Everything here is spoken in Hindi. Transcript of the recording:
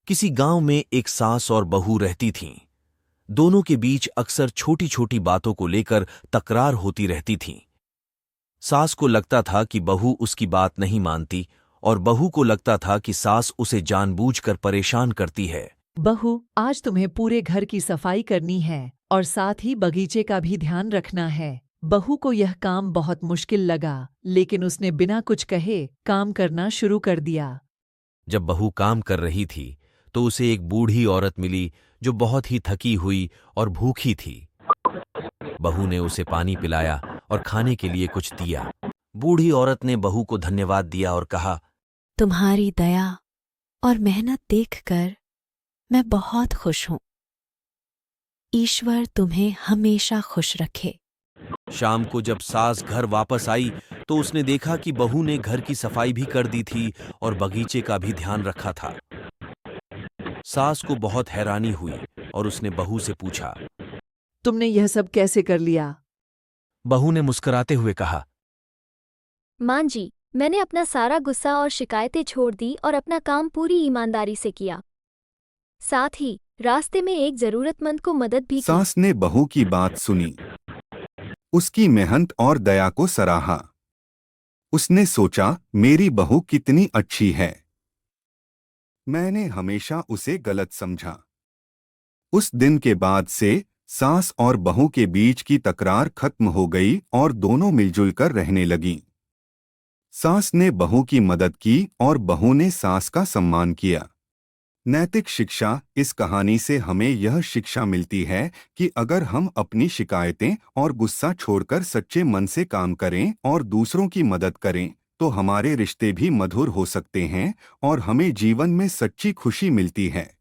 किसी गांव में एक सास और बहू रहती थीं। दोनों के बीच अक्सर छोटी छोटी बातों को लेकर तकरार होती रहती थी। सास को लगता था कि बहू उसकी बात नहीं मानती और बहू को लगता था कि सास उसे जानबूझकर परेशान करती है। बहू, आज तुम्हें पूरे घर की सफाई करनी है और साथ ही बगीचे का भी ध्यान रखना है। बहू को यह काम बहुत मुश्किल लगा, लेकिन उसने बिना कुछ कहे काम करना शुरू कर दिया। जब बहू काम कर रही थी तो उसे एक बूढ़ी औरत मिली जो बहुत ही थकी हुई और भूखी थी। बहू ने उसे पानी पिलाया और खाने के लिए कुछ दिया। बूढ़ी औरत ने बहू को धन्यवाद दिया और कहा, तुम्हारी दया और मेहनत देखकर मैं बहुत खुश हूं। ईश्वर तुम्हें हमेशा खुश रखे। शाम को जब सास घर वापस आई तो उसने देखा कि बहू ने घर की सफाई भी कर दी थी और बगीचे का भी ध्यान रखा था। सास को बहुत हैरानी हुई और उसने बहू से पूछा। तुमने यह सब कैसे कर लिया? बहू ने मुस्कुराते हुए कहा, मां जी, मैंने अपना सारा गुस्सा और शिकायतें छोड़ दी और अपना काम पूरी ईमानदारी से किया। साथ ही रास्ते में एक जरूरतमंद को मदद भी की। सास ने बहू की बात सुनी, उसकी मेहनत और दया को सराहा। उसने सोचा, मेरी बहू कितनी अच्छी है, मैंने हमेशा उसे गलत समझा। उस दिन के बाद से सास और बहू के बीच की तकरार खत्म हो गई और दोनों मिलजुल कर रहने लगीं। सास ने बहू की मदद की और बहू ने सास का सम्मान किया। नैतिक शिक्षा: इस कहानी से हमें यह शिक्षा मिलती है कि अगर हम अपनी शिकायतें और गुस्सा छोड़कर सच्चे मन से काम करें और दूसरों की मदद करें तो हमारे रिश्ते भी मधुर हो सकते हैं और हमें जीवन में सच्ची खुशी मिलती है।